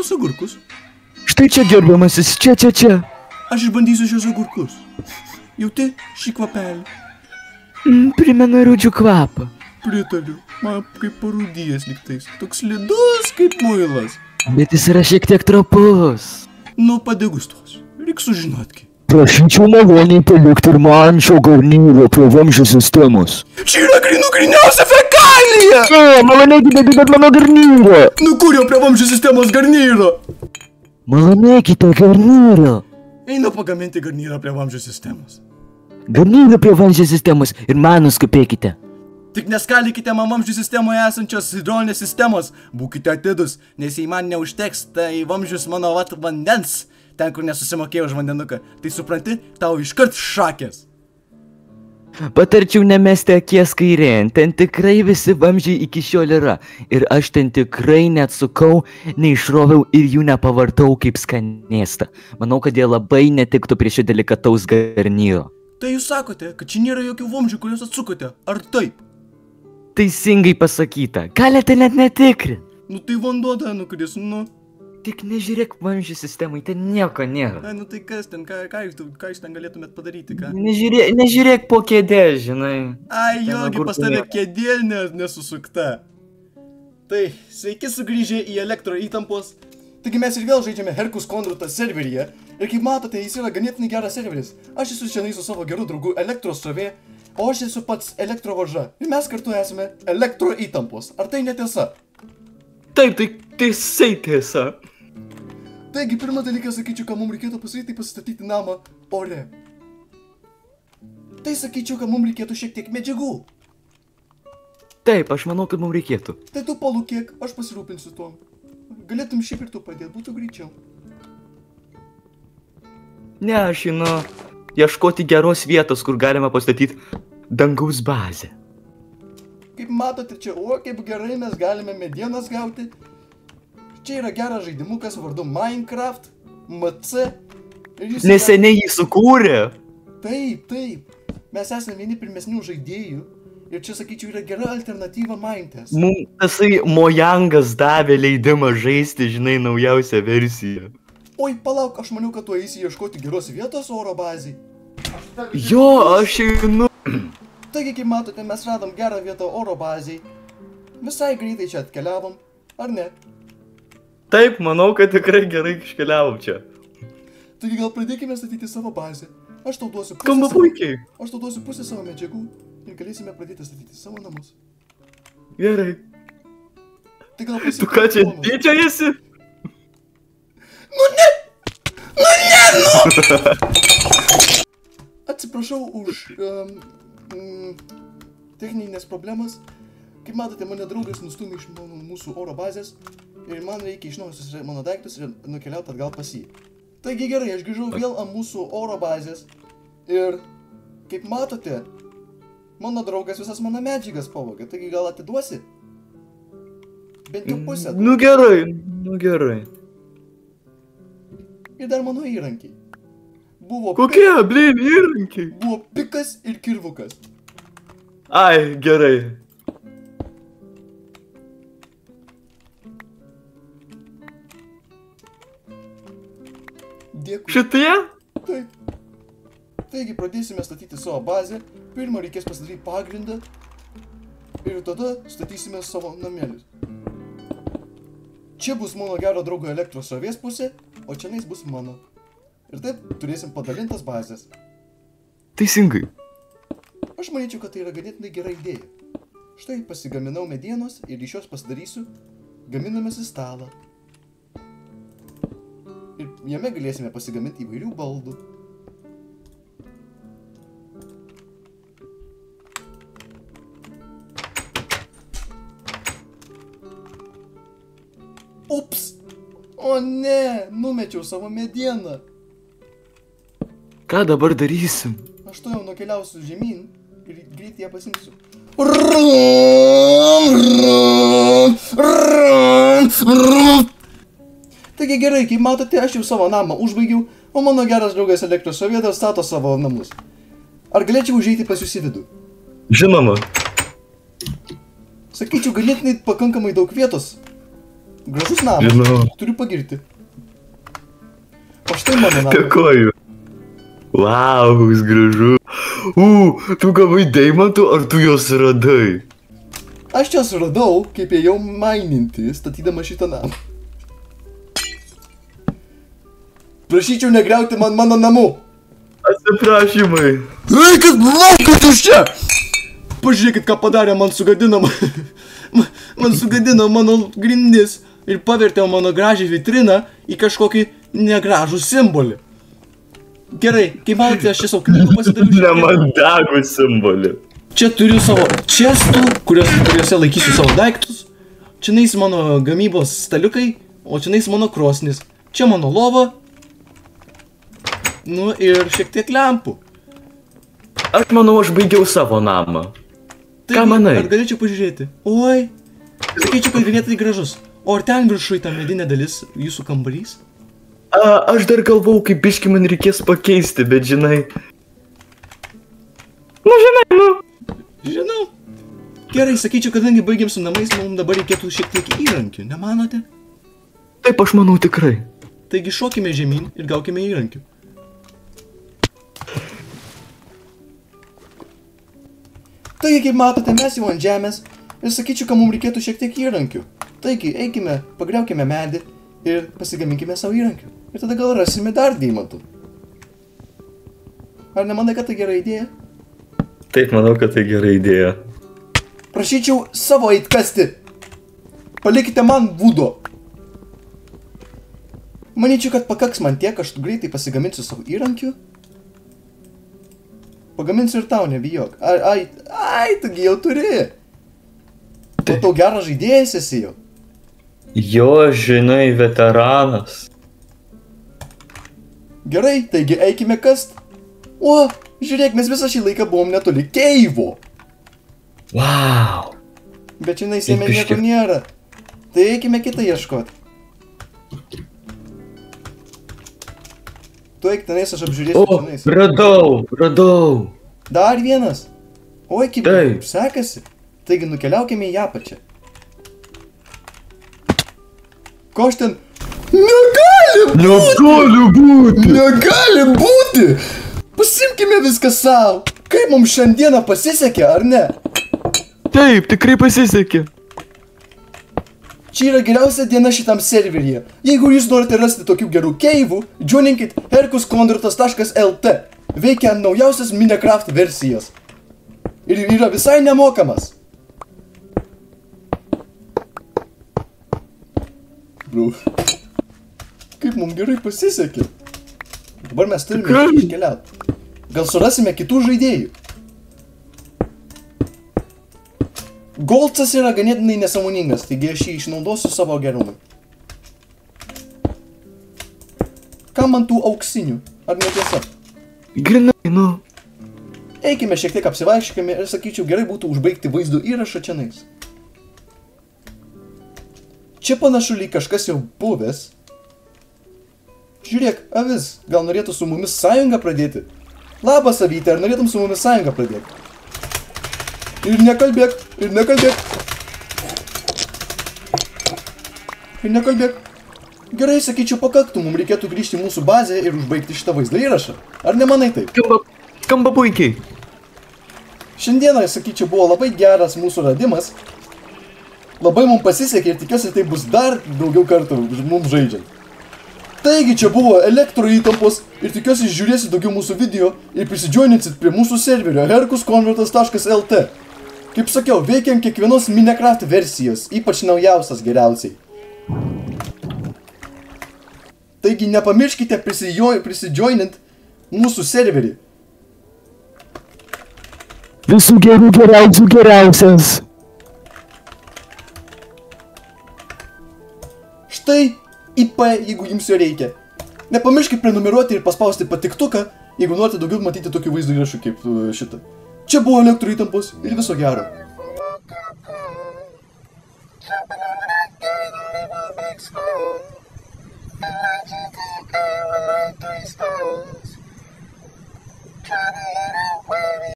tuos agurkus. Štai čia, gerbiamasis, čia. Aš išbandysiu šios agurkus. Jauti šį kvapelį? Primena rūdžių kvapą. Pritariu. Man kaip parūdijas liktais. Toks slidus kaip muilas. Bet jis yra šiek tiek trapus. Nu, padegustuosiu. Reik sužinotki. Prašyčiau maloniai palikti ir man šio garnyro prie vamzdžio sistemos. Čia yra griniausia fekalija! Malonėkite, bet mano garnyro. Nu kur jau prie vamzdžio sistemos garnyro? Malonėkite garnyro. Eina pagaminti garnyrą prie vamzdžio sistemos. Garnyrą prie vamzdžio sistemos ir man nuskupėkite. Tik neskalykite man vamzdžių sistemoje esančios hidrolinės sistemos. Būkite atidus, nes jei man neužteks, tai vamzdžius mano vandens, ten kur nesusimokėjau už vandenuką. Tai supranti, tau iškart šakės. Patarčiau nemesti akies kairėn, ten tikrai visi vamzdžiai iki šiol yra. Ir aš ten tikrai neatsukau, neišroviau ir jų nepavartau kaip skanėstą. Manau, kad jie labai netiktų prie šio delikataus garnyro. Tai jūs sakote, kad čia nėra jokių vamzdžių, kuriuos atsukote, ar taip? Teisingai pasakyta, galite net netikrinti. Nu tai vanduo ten nukris, nu. Tik nežiūrėk vamzdžių sistemai, ten nieko nėra. Nu tai kas ten, ką jūs ten galėtumėt padaryti, ką? Nežiūrėk po kėdė, žinai. Ai, jogi, pas tave kėdė nesusukta. Tai, sveiki sugrįžę į elektro įtampos. Taigi mes ir vėl žaidžiame Herkus Kondratas serveryje. Ir kaip matote, jis yra ganėtinai geras serveris. Aš esu šiandien su savo geru draugu elektros srovė, o aš esu pats elektrovaža. Ir mes kartu esame elektro įtampos. Ar tai netiesa? Taip, tai tiesai tiesa. Taigi, pirmą dalyką sakyčiau, ką mums reikėtų pasidaryti, tai pasistatyti namą ore. Tai sakyčiau, kad mums reikėtų šiek tiek medžiagų. Taip, aš manau, kad mums reikėtų. Tai tu palūkėk, aš pasirūpinsiu tuom. Galėtum šiaip ir tu padėti, būtų greičiau. Ne, aš einu ieškoti geros vietos, kur galima pastatyti dangaus bazę. Kaip matote čia, kaip gerai mes galime medienas gauti. Čia yra geras žaidimukas vardu Minecraft, MC. Neseniai jį sukūrė. Taip. Mes esame vieni pirmesnių žaidėjų. Ir čia, sakyčiau, yra gera alternatyva Minecraft. Mums tasai Mojangas davė leidimą žaisti, žinai, naujausią versiją. Oi, palauk, aš maniau, kad tu eisi ieškoti geros vietos oro bazai. Jo, aš einu. Taigi, kaip matote, mes radom gerą vietą oro bazai. Visai greitai čia atkeliavom, ar ne? Taip, manau, kad tikrai gerai iškeliavom čia. Taigi, gal pradėkime statyti savo bazę. Aš tau duosiu Skamba puikiai. Aš tau duosiu pusę savo medžiagų ir galėsime pradėti statyti savo namus. Gerai. Tai gal pasiekime. Tu ką čia didžiajasi? Nu! Atsiprašau už techninės problemas. Kaip matote, mane draugas nustūmė iš mūsų oro bazės ir man reikia iš naujo susirasti mano daiktus ir nukeliauti atgal pas jį. Taigi gerai, aš grįžau vėl ant mūsų oro bazės ir, kaip matote, mano draugas visas mano medžiagas pavogė, taigi gal atiduosi? Bent jau pusę. Nu gerai. Ir dar mano įrankiai. Kokie, blin, įrankiai? Buvo pikas ir kirvukas. Ai, gerai. Dėkui. Šitie? Taip. Taigi pradėsime statyti savo bazę. Pirmą reikės pasidaryti pagrindą. Ir tada statysime savo namelius. Čia bus mano gero draugo elektros srovės pusė, o čianais bus mano. Ir taip turėsim padalintas bazės. Teisingai. Aš manyčiau, kad tai yra ganėtinai gera idėja. Štai pasigaminau medienos ir iš jos pasidarysiu gaminamasi stalą. Ir jame galėsime pasigaminti įvairių baldų. Ups! O ne, numečiau savo medieną. Ką dabar darysim? Aš to jau nukeliausiu žemyn ir greitai ją pasimsiu. Taigi gerai, kaip matote, aš jau savo namą užbaigiau, o mano geras draugas elektros srovė stato savo namus. Ar galėčiau užeiti pas jūs į vidų? Žinoma. Sakyčiau, ganėtinai pakankamai daug vietos. Gražus namas. Žinau. Turiu pagirti. O štai mano namas. Dėkoju. Vau, koks gražu. Tu gavai deimantų, ar tu juos radai? Aš juos radau, kaip ėjau maininti, statydama šitą namą. Prašyčiau negriauti man mano namų. Atsiprašymai. Eikit, laukit iš čia! Pažiūrėkit, ką padarė, man sugadino mano grindis ir pavertė mano gražią vitriną į kažkokį negražų simbolį. Gerai, kaip manote, aš čia savo knygų pasidarysiu. Nemandagų simbolį. Čia turiu savo čestų, kuriuose laikysiu savo daiktus. Čia nais mano gamybos staliukai, o čia nais mano krosnis. Čia mano lova. Nu ir šiek tiek lempų. Aš manau, aš baigiau savo namą. Ką manai? Ar galėčiau pažiūrėti? Oi, sakyčiau, kad ganėtai gražus. O ar ten viršui ta medinė dalis jūsų kambarys? Aš dar galvau, kaip biški man reikės pakeisti, bet žinai... Žinau. Gerai, sakyčiau, kadangi baigėm su namais, mums dabar reikėtų šiek tiek įrankių, nemanote? Taip, aš manau tikrai. Taigi šokime žemyn ir gaukime įrankių. Taigi, kaip matote, mes jau ant žemės ir sakyčiau, kad mums reikėtų šiek tiek įrankių. Taigi, eikime, pagriaukime medį ir pasigaminkime savo įrankių. Ir tada gal rasime dar deimantų. Ar nemanai, kad tai gera idėja? Taip, manau, kad tai gera idėja. Prašyčiau savo eit kasti. Palikite man būdo. Manyčiau, kad pakaks man tiek, aš greitai pasigaminsiu savo įrankių. Pagaminsiu ir tau, nebijok. Ai, taigi jau turi. O tau geras žaidėjas esi jau. Jo, žinai, veteranas. Gerai, taigi eikime kast. O, žiūrėk, mes visą šį laiką buvom netoli keivo. Wow. Bet žinai, jame nieko nėra. Tai eikime kitą ieškoti. Tu eik tenais, aš apžiūrėsiu tenais. Radau. Dar vienas. Oi, kaip sekasi. Taigi nukeliaukime į apačią. Ko aš ten? Negali būti! Pasimkime viską savo. Kaip mums šiandieną pasisekė, ar ne? Taip, tikrai pasisekė. Čia yra geriausia diena šitam serveryje. Jeigu jūs norite rasti tokių gerų keivų, joininkit herkuskondratas.lt. Veikia naujausias Minecraft versijas. Ir yra visai nemokamas. Bro, kaip mums gerai pasisekė. Dabar mes turime iškeliauti. Gal surasime kitų žaidėjų. Goldsas yra ganėtinai nesąmoningas, taigi aš jį išnaudosiu savo gerumui. Kam man tų auksinių? Ar netiesa? Grinai, nu. Eikime šiek tiek apsivaikščiokime ir sakyčiau, gerai būtų užbaigti vaizdo įrašą čianais. Čia panašu lyg kažkas jau buvęs. Žiūrėk, avis, gal norėtų su mumis sąjungą pradėti? Labas, avytė, ar norėtum su mumis sąjungą pradėti? Ir nekalbėk. Gerai, sakyčiau, pakaktų, mums reikėtų grįžti į mūsų bazę ir užbaigti šitą vaizdą įrašą. Ar nemanai taip? Skamba puikiai. Šiandieną, sakyčiau, buvo labai geras mūsų radimas. Labai mums pasisekė ir tikiuosi, tai bus dar daugiau kartų mums žaidžiant. Taigi, čia buvo elektro įtampos ir tikiuosi žiūrėsit daugiau mūsų video ir prisidžioininsit prie mūsų serverio herkuskonvertas.lt. Kaip sakiau, veikiam kiekvienos Minecraft versijos, ypač naujausias geriausiai. Taigi, nepamirškite prisidžioinint mūsų serverį. Visų geriausias. Štai IP, jeigu jums jo reikia. Nepamirškit prenumeruoti ir paspausti patiktuką, jeigu norite daugiau matyti tokių vaizdų įrašų kaip šitą. Čia buvo elektro įtampos ir viso gero.